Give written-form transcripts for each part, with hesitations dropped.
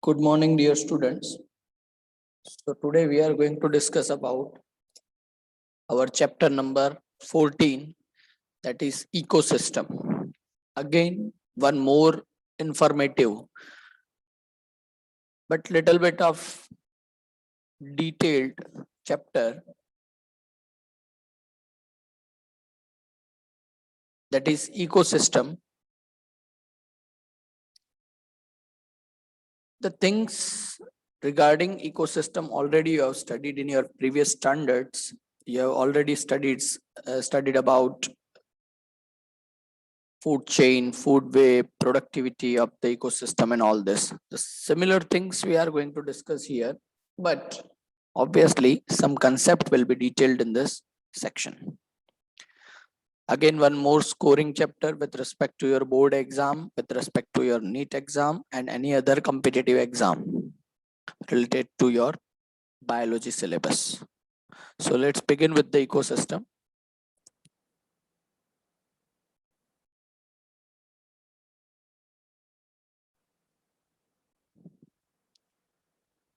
Good morning, dear students. So today we are going to discuss about our chapter number 14, that is ecosystem. Again, one more informative but little bit of detailed chapter, that is ecosystem. The things regarding ecosystem already you have studied in your previous standards. You have already studied about food chain, food web, productivity of the ecosystem and all this. The similar things we are going to discuss here, but obviously some concept will be detailed in this section. Again, one more scoring chapter with respect to your board exam, with respect to your NEET exam and any other competitive exam related to your biology syllabus. So let's begin with the ecosystem.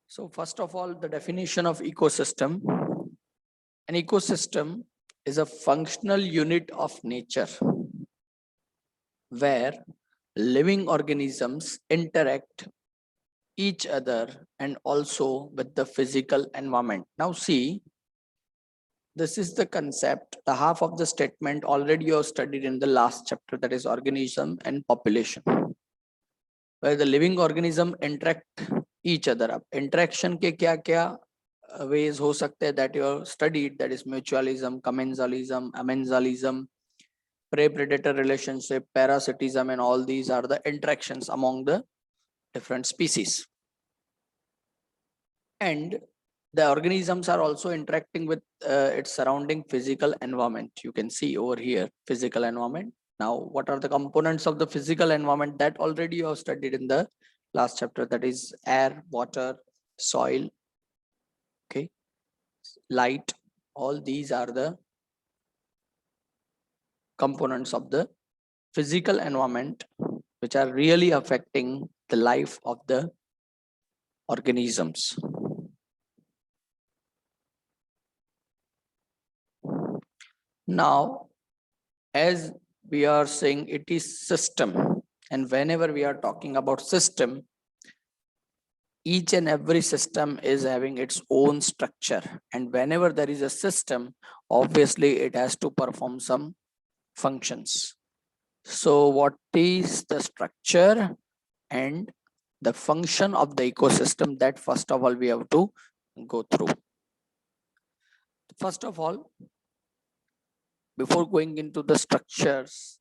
So first of all, the definition of ecosystem. An ecosystem is a functional unit of nature where living organisms interact each other and also with the physical environment. Now see, this is the concept, the half of the statement already you have studied in the last chapter, that is organism and population, where the living organism interact each other. Interaction के क्या ways हो सकते हैं that you have studied, that is mutualism, commensalism, amensalism, prey-predator relationship, parasitism, and all these are the interactions among the different species. And the organisms are also interacting with its surrounding physical environment. You can see over here, physical environment. Now, what are the components of the physical environment that already you have studied in the last chapter, that is air, water, soil, okay, light. All these are the components of the physical environment which are really affecting the life of the organisms. Now, as we are saying, it is system, and whenever we are talking about system, each and every system is having its own structure, and whenever there is a system, obviously it has to perform some functions. So what is the structure and the function of the ecosystem, that first of all we have to go through. First of all, before going into the structures,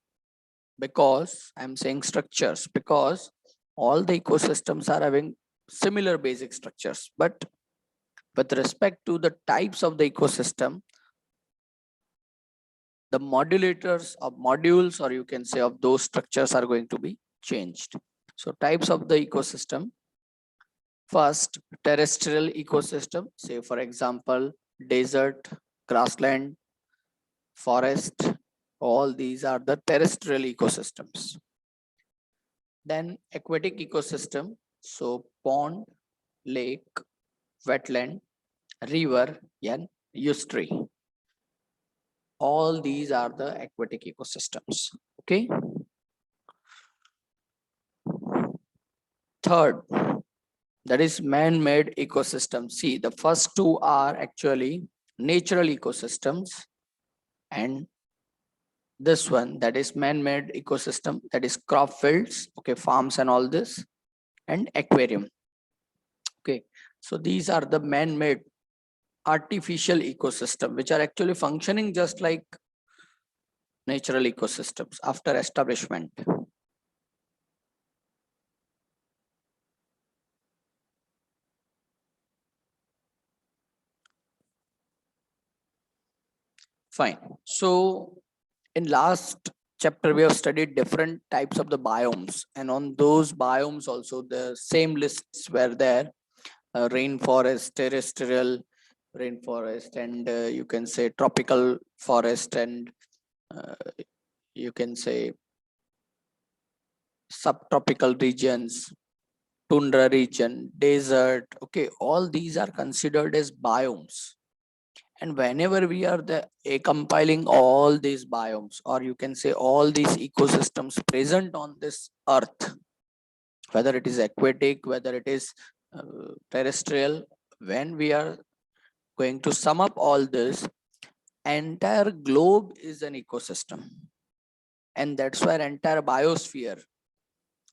because I'm saying structures because all the ecosystems are having similar basic structures, but with respect to the types of the ecosystem, the modulators of modules, or you can say of those structures, are going to be changed. So types of the ecosystem: first, terrestrial ecosystem, say for example desert, grassland, forest, all these are the terrestrial ecosystems. Then aquatic ecosystem, so pond, lake, wetland, river, and estuary. All these are the aquatic ecosystems. Okay. Third, that is man-made ecosystems. See, the first two are actually natural ecosystems, and this one, that is man-made ecosystem, that is crop fields, okay, farms and all this, and aquarium. Okay, so these are the man-made artificial ecosystem which are actually functioning just like natural ecosystems after establishment. Fine. So in last chapter we have studied different types of the biomes, and on those biomes also the same lists were there: rainforest, terrestrial rainforest, and you can say tropical forest, and you can say subtropical regions, tundra region, desert. Okay, all these are considered as biomes. And whenever we are compiling all these biomes, or you can say all these ecosystems present on this earth, whether it is aquatic, whether it is terrestrial, when we are going to sum up all this, entire globe is an ecosystem. And that's why entire biosphere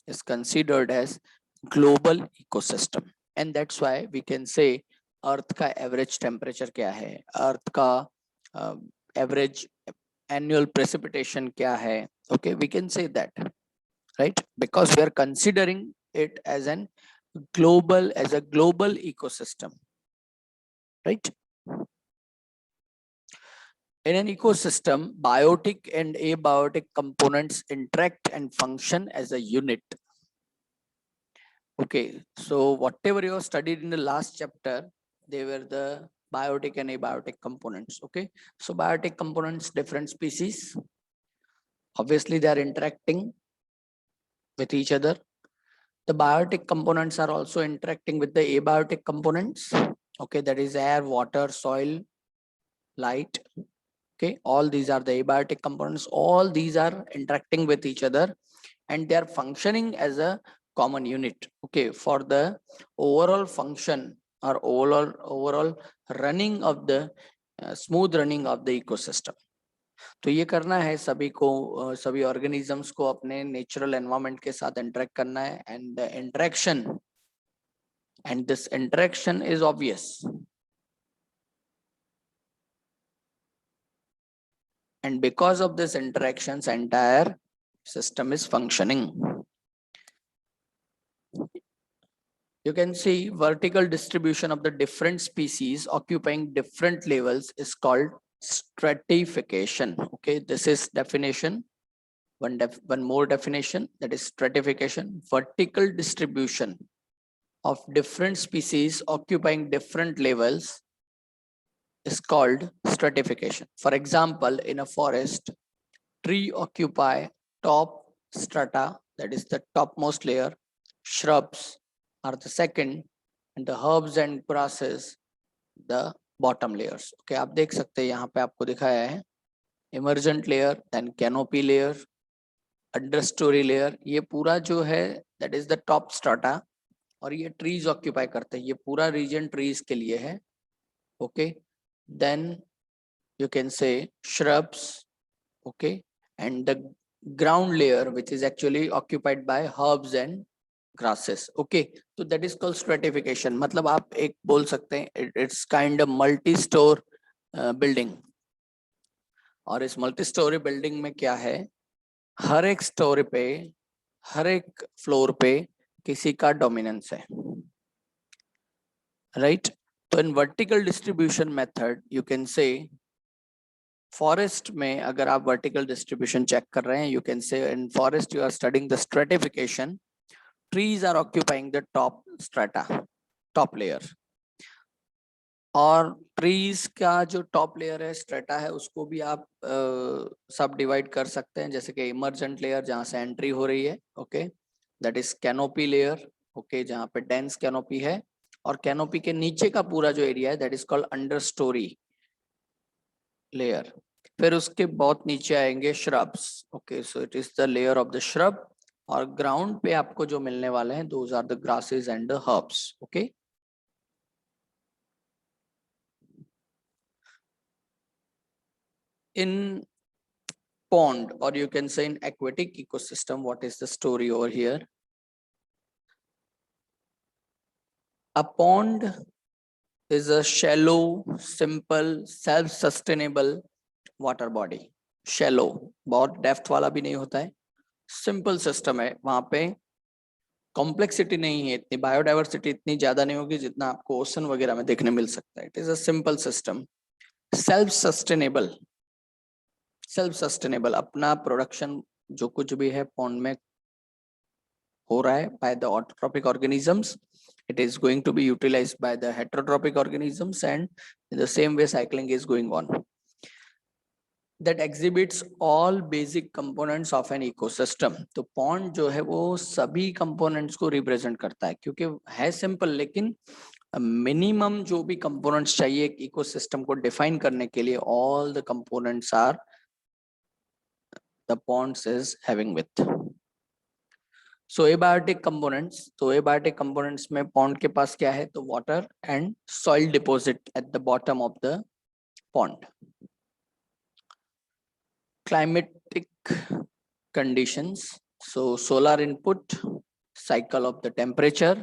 is considered as global ecosystem. And that's why we can say earth ka average temperature kya hai, earth ka average annual precipitation kya hai. Okay, we can say that, right? Because we are considering it as a global ecosystem, right? In an ecosystem, biotic and abiotic components interact and function as a unit. Okay, so whatever you have studied in the last chapter, they were the biotic and abiotic components. Okay, so biotic components, different species, obviously they are interacting with each other. The biotic components are also interacting with the abiotic components. Okay, that is air, water, soil, light. Okay, all these are the abiotic components. All these are interacting with each other and they are functioning as a common unit. Okay, for the overall function or overall running of the smooth running of the ecosystem. तो ये करना है सभी को, सभी organisms को अपने natural environment के साथ इंटरेक्ट करना है. And the interaction, and this interaction is obvious, and because of this interactions entire system is functioning. You can see vertical distribution of the different species occupying different levels is called stratification. Okay, this is definition. One more definition, that is stratification. Vertical distribution of different species occupying different levels is called stratification. For example, in a forest, tree occupy top strata, that is the topmost layer. Shrubs are the second, and the herbs and grasses the bottom layers. Okay, आप देख सकते हैं यहाँ पे आपको दिखाया है emergent layer, then canopy layer, understory layer. ये पूरा जो है that is the top strata, और ये trees occupy करते हैं. ये पूरा region trees के लिए है. Okay, then you can say shrubs. Okay, and the ground layer which is actually occupied by herbs and grasses. Okay, so that is called stratification. मतलब आप एक बोल सकते हैं it's kind of multi-store building. और इस multi-story building में क्या है, हर एक स्टोरी पे, हर एक फ्लोर पे किसी का डोमिनेंस है, राइट? तो in vertical distribution method you can से फॉरेस्ट में अगर आप वर्टिकल डिस्ट्रीब्यूशन चेक कर रहे हैं, you can say in forest you are studying the stratification. Trees are occupying the top strata, top layer. और ट्रीज का जो टॉप लेयर है, स्ट्रेटा है, उसको भी आप सब डिवाइड कर सकते हैं. जैसे कि इमर्जेंट लेयर जहां से एंट्री हो रही है, okay, that is canopy layer. Okay, जहां पे डेंस कैनोपी है. और कैनोपी के नीचे का पूरा जो एरिया है that is called understorey layer. फिर उसके बहुत नीचे आएंगे shrubs. Okay, so it is the layer of the shrub. और ग्राउंड पे आपको जो मिलने वाले हैं those are the grasses and the herbs. Okay, in pond, or you can say in aquatic ecosystem, what is the story over here? A pond is a shallow, simple, self-sustainable water body. Shallow, बहुत depth वाला भी नहीं होता है, simple system है. वहां पे complexity नहीं है, इतनी बायोडाइवर्सिटी इतनी ज्यादा नहीं होगी जितना आपको ओशन वगैरह में देखने मिल सकता है. It is a simple system, self sustainable. Self sustainable, अपना प्रोडक्शन जो कुछ भी है पॉन्ड में हो रहा है by the autotrophic organisms, it is going to be utilized by the heterotrophic organisms, and in the same way cycling is going on. that exhibits all basic components of an ecosystem. तो pond जो है वो सभी components को represent करता है, क्योंकि है सिंपल लेकिन मिनिमम जो भी कंपोनेंट्स चाहिए एक इकोसिस्टम को डिफाइन करने के लिए, all the components are the ponds is having with. So abiotic components, तो एबायोटिक कंपोनेंट्स में पॉन्ड के पास क्या है, तो water and soil deposit at the bottom of the pond. Climatic conditions, so solar input, cycle of the temperature,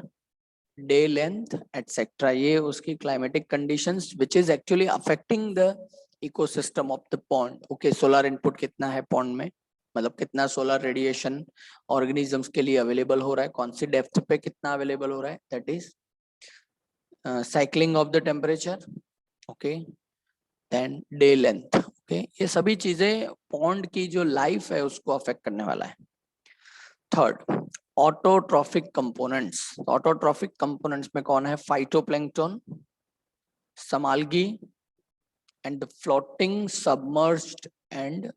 day length, etc. ये उसकी climatic conditions which is actually affecting the ecosystem of the pond. Okay, solar input कितना है pond में, मतलब कितना solar radiation organisms के लिए available हो रहा है, कौन सी depth पे कितना available हो रहा है, that is cycling of the temperature. Okay, then day length. Okay, ये सभी चीजें पॉन्ड की जो लाइफ है उसको अफेक्ट करने वाला है. Third, autotrophic components. Autotrophic components में कौन है, phytoplankton, some algae and floating submerged and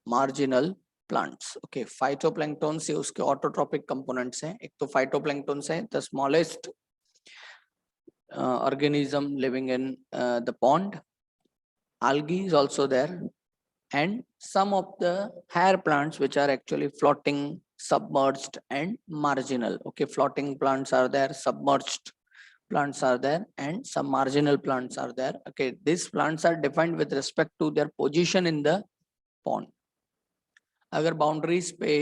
marginal plants. Okay, phytoplankton से उसके ऑटोट्रॉफिक कंपोनेंट्स हैं. एक तो फाइटोप्लैंक्टन है the smallest organism living in the pond. Algae is also there, and some of the higher plants which are actually floating, submerged and marginal. Okay, floating plants are there, submerged plants are there, and some marginal plants are there. Okay, these plants are defined with respect to their position in the pond. अगर boundaries पे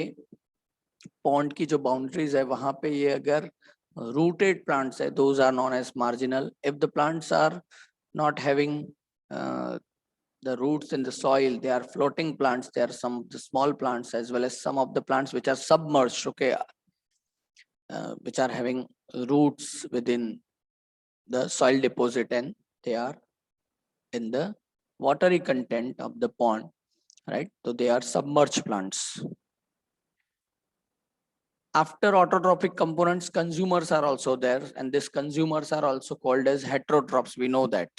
pond की जो boundaries है वहां पे ये अगर rooted plants है, those are known as marginal. If the plants are not having the roots in the soil, they are floating plants, there are some of the small plants as well as some of the plants which are submerged. Okay, which are having roots within the soil deposit and they are in the watery content of the pond, right? So they are submerged plants. After autotrophic components, consumers are also there, and these consumers are also called as heterotrophs. We know that.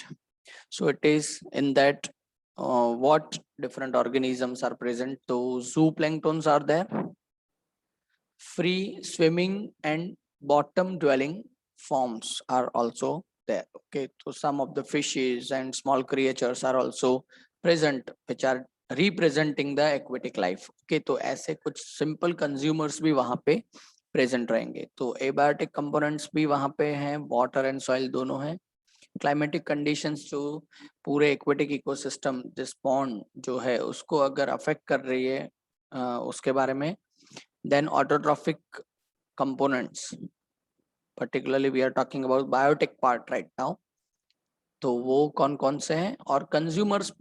So it is in that what different organisms are present. So zooplanktons are there, free swimming and bottom dwelling forms are also there. Okay, so some of the fishes and small creatures are also present which are representing the aquatic life. Okay, तो ऐसे कुछ simple consumers भी वहाँ पे present रहेंगे. तो abiotic components भी वहाँ पे हैं, water and soil दोनों हैं. क्लाइमेटिक कंडीशंस जो पूरे एक्वेटिक इकोसिस्टम दिस पॉन्ड जो है उसको अगर अफेक्ट कर रही है उसके बारे में. Then autotrophic components, particularly we are talking about biotic part right now. तो वो कौन कौन से हैं और कंज्यूमर्स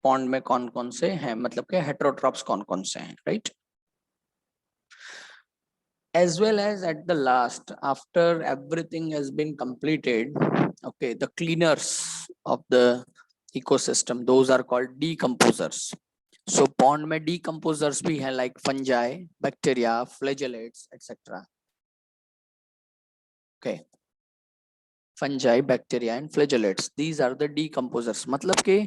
पॉन्ड में कौन कौन से हैं, मतलब कि हेटेरोट्रॉप्स कौन कौन से हैं, right. As well as at the last, after everything has been completed, okay, the cleaners of the ecosystem, those are called decomposers. So pond में decomposers भी हैं like fungi, bacteria, flagellates, etc. Okay, fungi, bacteria and flagellates, these are the decomposers. मतलब के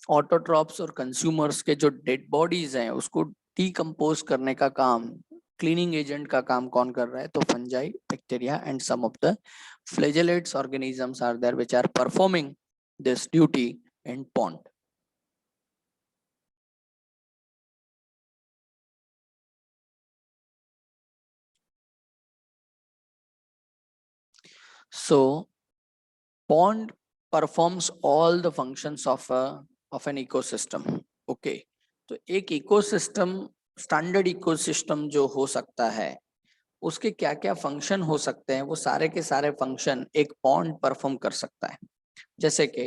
autotrophs और consumers के जो dead bodies हैं उसको decompose करने का काम, क्लीनिंग एजेंट का काम कौन कर रहा है, तो fungi, bacteria and some of the flagellates organisms are there which are performing this duty in pond. So pond performs all the functions of an ecosystem. Okay, तो एक इकोसिस्टम, स्टैंडर्ड इकोसिस्टम जो हो सकता है उसके क्या क्या फंक्शन हो सकते हैं, वो सारे के सारे फंक्शन एक पॉन्ड परफॉर्म कर सकता है. जैसे कि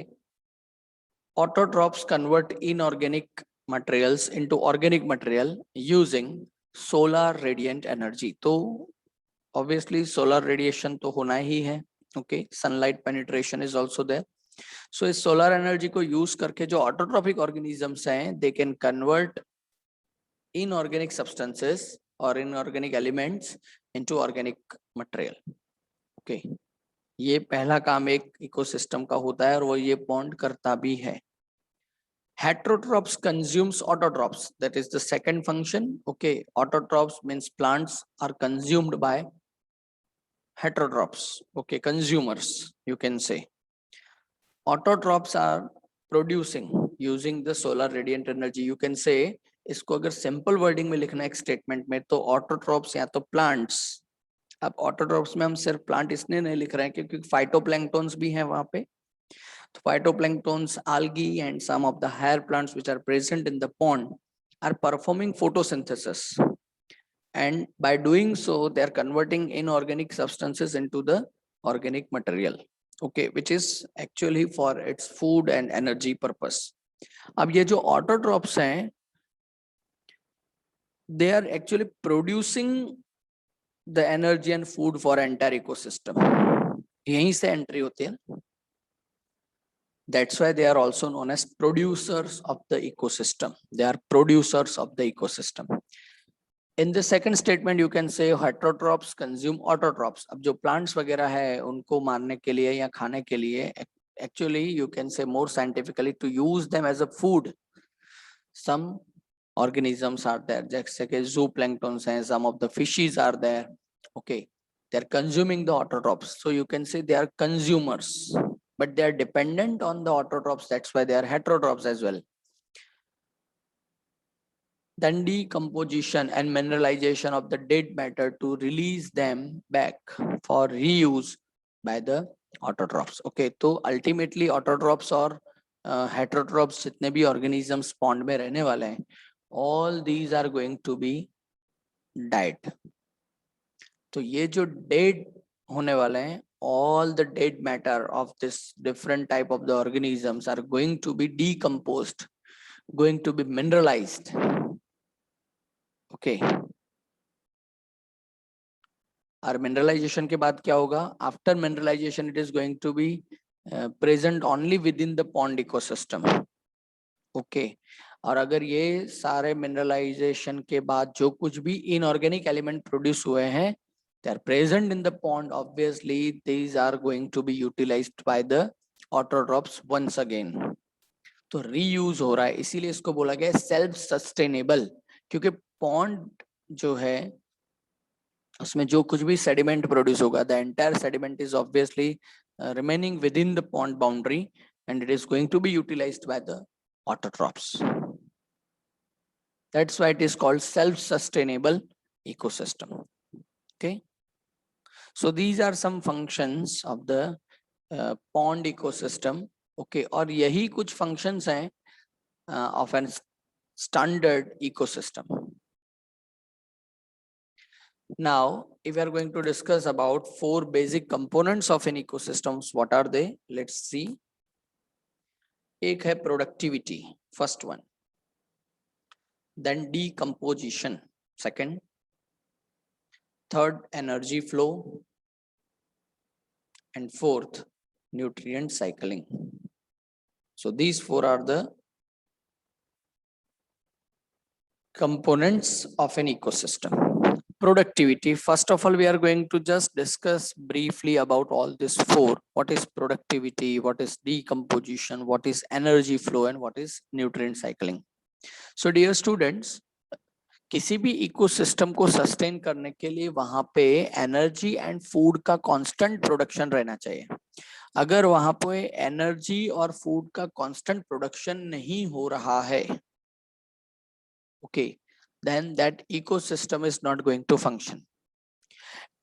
autotrophs convert inorganic materials into organic material using solar radiant energy. तो obviously solar radiation तो होना ही है. Okay, sunlight penetration is also there. So इस solar energy को use करके जो autotrophic organisms हैं, they can convert inorganic substances or inorganic elements into organic material. Okay, ये पहला काम एक इकोसिस्टम का होता है और वो ये पॉन्ड करता भी है. Heterotrophs consumes autotrophs. That is the second function. Okay, autotrophs means plants are consumed by heterotrophs. Okay, consumers, you can say. Autotrophs are producing using the solar radiant energy. You can say, इसको अगर simple wording में लिखना है एक statement में, तो autotrophs या तो प्लांट्स. अब ऑटोट्रॉप्स में हम सिर्फ प्लांट इसलिए नहीं लिख रहे हैं क्योंकि फाइटोप्लैंक्टन्स भी हैं वहां पे. तो phytoplanktons, algae, and some of the higher plants which are present in the pond are performing photosynthesis. And by doing so, they are converting inorganic substances into the organic material. Okay, which is actually for its food and energy purpose. अब ये जो autotrophs हैं, they are actually producing the energy and food for entire ecosystem. यहीं से entry होती है. That's why they are also known as producers of the ecosystem. They are producers of the ecosystem. In the second statement, you can say heterotrophs consume autotrophs. अब जो plants वगैरह है उनको मारने के लिए या खाने के लिए, actually you can say more scientifically to use them as a food. Some organisms are there, जैसे कि zooplanktons हैं, some of the fishes are there. Okay, they are consuming the autotrophs. So you can say they are consumers, but they are dependent on the autotrophs. That's why they are heterotrophs as well. Then decomposition and mineralization of the dead matter to release them back for reuse by the autotrophs. Okay, तो ultimately autotrophs और heterotrophs जितने भी organisms pond में रहने वाले हैं, all these are going to be died. तो ये जो dead होने वाले हैं, all the dead matter of this different type of the organisms are going to be decomposed, going to be mineralized. Okay. और mineralization के बाद क्या होगा? After mineralization, it is going to be present only within the pond ecosystem. Okay. और अगर ये सारे mineralization के बाद जो कुछ भी inorganic element produce हुए हैं, they are present in the pond. Obviously, these are going to be utilized by the autotrophs once again. तो reuse हो रहा है, इसीलिए इसको बोला गया self sustainable, क्योंकि pond जो है उसमें जो कुछ भी sediment produce होगा, the entire sediment is obviously remaining within the pond boundary and it is going to be utilized by the autotrophs. That's why it is called self-sustainable ecosystem. Okay. So these are some functions of the pond ecosystem. Okay. और यही कुछ functions हैं of an standard ecosystem. Now, if we are going to discuss about 4 basic components of an ecosystem, what are they? Let's see. एक है productivity, first one. Then decomposition, second. Third, energy flow. And fourth, nutrient cycling. So these 4 are the components of an ecosystem. Productivity, first of all, we are going to just discuss briefly about all these 4. What is productivity, what is decomposition, what is energy flow, and what is nutrient cycling. So dear students, किसी भी ecosystem को sustain करने के लिए वहां पे energy and food का constant production रहना चाहिए. अगर वहां पे एनर्जी और फूड का कांस्टेंट प्रोडक्शन नहीं हो रहा है, okay, then that ecosystem is not going to function.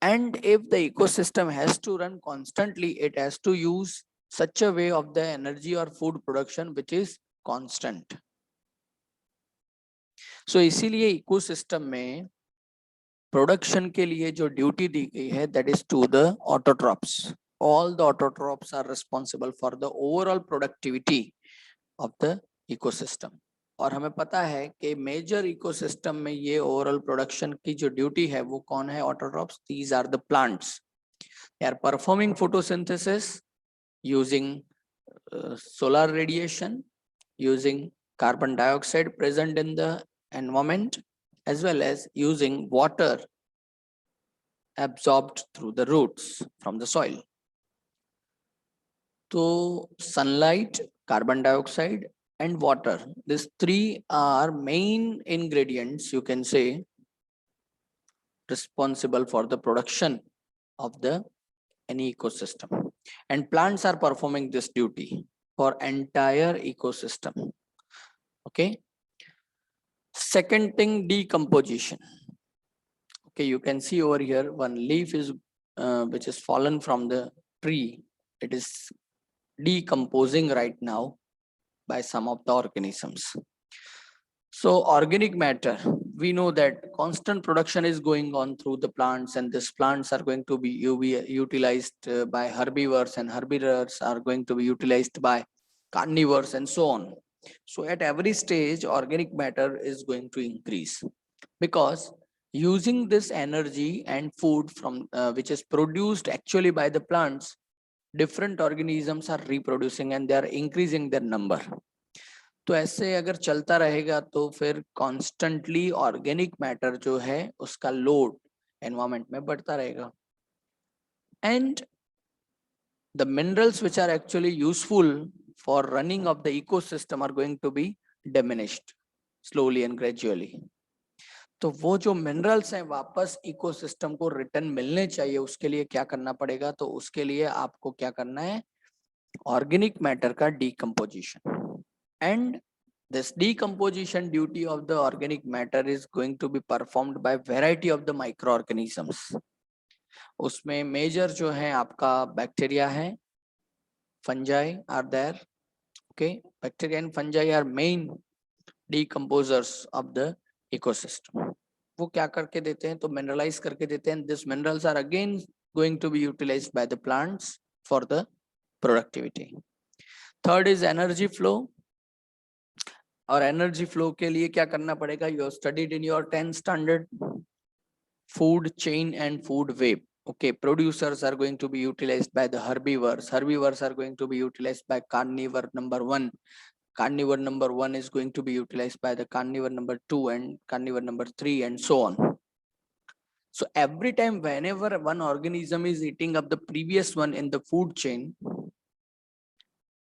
And if the ecosystem has to run constantly, it has to use such a way of the energy or food production which is constant. So इसीलिए ecosystem में production के लिए जो duty दी गई है, that is to the autotrophs. All the autotrophs are responsible for the overall productivity of the ecosystem. और हमें पता है कि मेजर इकोसिस्टम में ये ओवरऑल प्रोडक्शन की जो ड्यूटी है वो कौन है? Autotrophs. These are the plants. They are performing photosynthesis using solar radiation, using carbon dioxide present in the environment, as well as using water absorbed through the roots from the soil. तो sunlight, carbon dioxide and water. These three are main ingredients, you can say, responsible for the production of the any ecosystem. And plants are performing this duty for entire ecosystem. Okay. Second thing, decomposition. Okay, you can see over here one leaf is which is fallen from the tree. It is decomposing right now by some of the organisms. So organic matter, we know that constant production is going on through the plants, and these plants are going to be utilized by herbivores, and herbivores are going to be utilized by carnivores, and so on. So at every stage, organic matter is going to increase, because using this energy and food from which is produced actually by the plants, different organisms are reproducing and they are increasing their number. तो ऐसे अगर चलता रहेगा तो फिर constantly organic matter जो है उसका लोड एनवायरमेंट में बढ़ता रहेगा, and the minerals which are actually useful for running of the ecosystem are going to be diminished slowly and gradually. तो वो जो मिनरल्स हैं वापस इकोसिस्टम को रिटर्न मिलने चाहिए, उसके लिए क्या करना पड़ेगा? तो उसके लिए आपको क्या करना है? ऑर्गेनिक मैटर का decomposition. And this decomposition duty of the organic matter is going to be performed by variety of the microorganisms. उसमें मेजर जो है आपका बैक्टीरिया है, fungi are there. Okay, bacteria and fungi are main decomposers of the ecosystem. वो क्या करके देते हैं? तो mineralize करके देते हैं. These minerals are again going to be utilized by the plants for the productivity. Third is energy flow. और एनर्जी फ्लो के लिए क्या करना पड़ेगा? You have studied in your 10th standard food chain and food web. Okay, producers are going to be utilized by the herbivores. Herbivores are going to be utilized by carnivore number 1. Carnivore number 1 is going to be utilized by the carnivore number 2 and carnivore number 3 and so on. So every time whenever one organism is eating up the previous one in the food chain,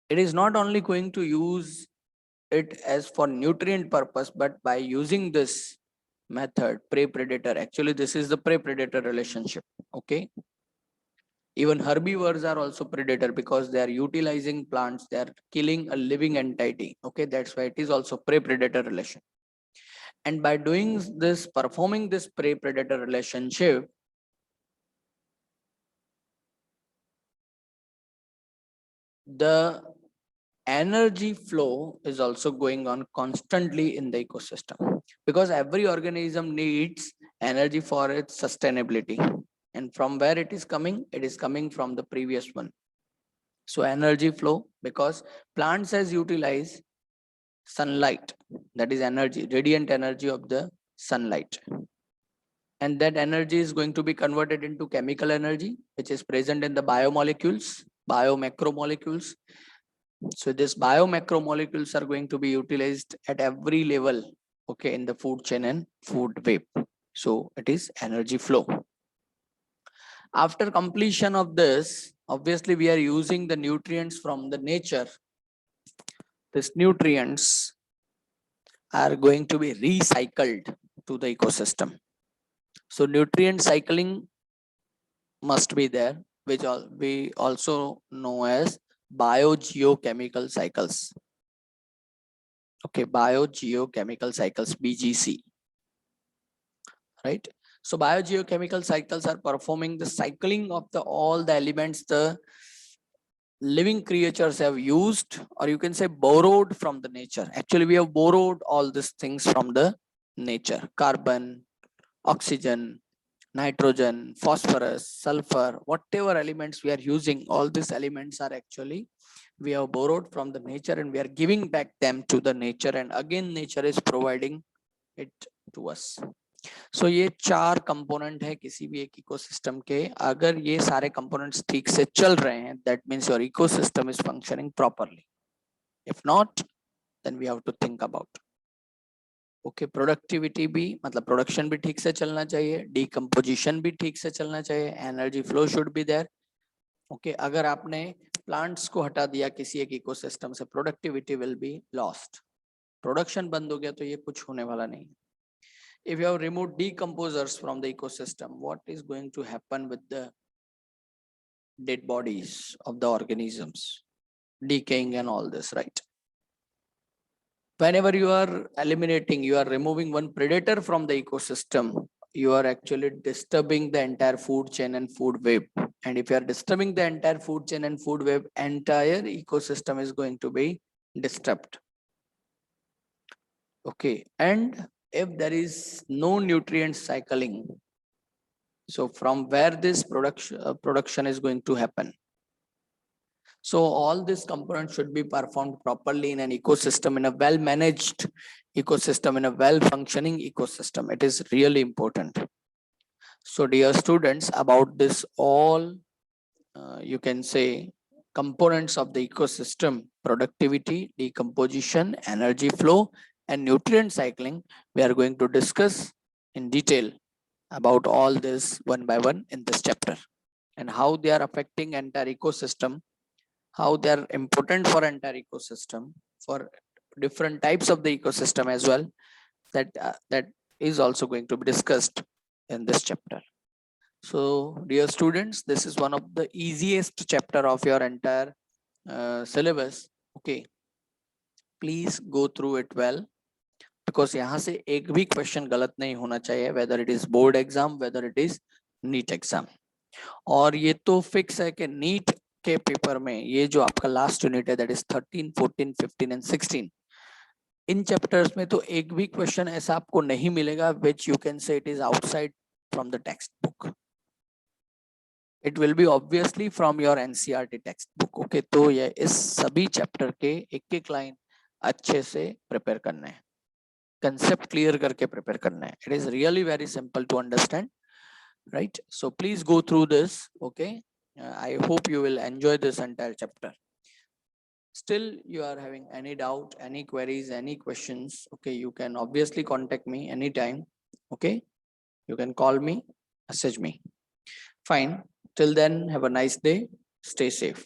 it is not only going to use it as for nutrient purpose, but by using this method, prey predator, actually this is the prey predator relationship. Okay, even herbivores are also predator because they are utilizing plants, they are killing a living entity. Okay, that's why it is also prey predator relation. And by doing this, performing this prey predator relationship, the energy flow is also going on constantly in the ecosystem, because every organism needs energy for its sustainability, and from where it is coming? It is coming from the previous one. So energy flow, because plants has utilized sunlight, that is energy, radiant energy of the sunlight, and that energy is going to be converted into chemical energy which is present in the biomolecules, biomacromolecules. So these biomacromolecules are going to be utilized at every level, okay, in the food chain and food web. So it is energy flow. After completion of this, obviously we are using the nutrients from the nature. These nutrients are going to be recycled to the ecosystem. So nutrient cycling must be there, which we also know as biogeochemical cycles. Okay, biogeochemical cycles, BGC, right? So biogeochemical cycles are performing the cycling of all the elements the living creatures have used, or you can say borrowed from the nature. Actually, we have borrowed all these things from the nature: carbon, oxygen, nitrogen, phosphorus, sulfur, whatever elements we are using, all these elements are actually we have borrowed from the nature, and we are giving back them to the nature, and again nature is providing it to us. So ये 4 component है किसी भी एक ecosystem के. अगर ये सारे components ठीक से चल रहे हैं, that means your ecosystem is functioning properly. If not, then we have to think about. Okay, productivity भी, मतलब प्रोडक्शन भी ठीक से चलना चाहिए, डिकम्पोजिशन भी ठीक से चलना चाहिए, energy flow should be there, okay अगर आपने प्लांट्स को हटा दिया किसी एक इकोसिस्टम से, productivity will be lost, production बंद हो गया तो ये कुछ होने वाला नहीं. If you have removed decomposers from the ecosystem, what is going to happen with the dead bodies of the organisms, decaying and all this, right? Whenever you are eliminating, you are removing one predator from the ecosystem, you are actually disturbing the entire food chain and food web. And if you are disturbing the entire food chain and food web, entire ecosystem is going to be disturbed. Okay, and if there is no nutrient cycling, so from where this production is going to happen? So all these components should be performed properly in an ecosystem, in a well managed ecosystem, in a well functioning ecosystem. It is really important. So dear students, about this all you can say components of the ecosystem, productivity, decomposition, energy flow and nutrient cycling, we are going to discuss in detail about all this one by one in this chapter, and how they are affecting entire ecosystem, how they are important for entire ecosystem, for different types of the ecosystem as well. That is also going to be discussed in this chapter. So dear students, this is one of the easiest chapter of your entire syllabus. Okay, please go through it well, because यहाँ से एक भी question गलत नहीं होना चाहिए, whether it is board exam, whether it is NEET exam. और ये तो फिक्स है कि NEET के पेपर में ये जो आपका लास्ट यूनिट है, that is 13, 14, 15 and 16, in chapters में तो एक भी क्वेश्चन ऐसा आपको नहीं मिलेगा which you can say it is outside from the textbook. It will be obviously from your NCERT textbook. Okay, तो ये इस सभी चैप्टर के एक एक लाइन अच्छे से प्रिपेयर करना है, कंसेप्ट क्लियर करके प्रिपेयर करना है. It is really very simple to understand, right? So please go through this. Okay, I hope you will enjoy this entire chapter. Still you are having any doubt, any queries, any questions, okay, you can obviously contact me anytime. Okay, you can call me, message me. Fine, till then, have a nice day, stay safe.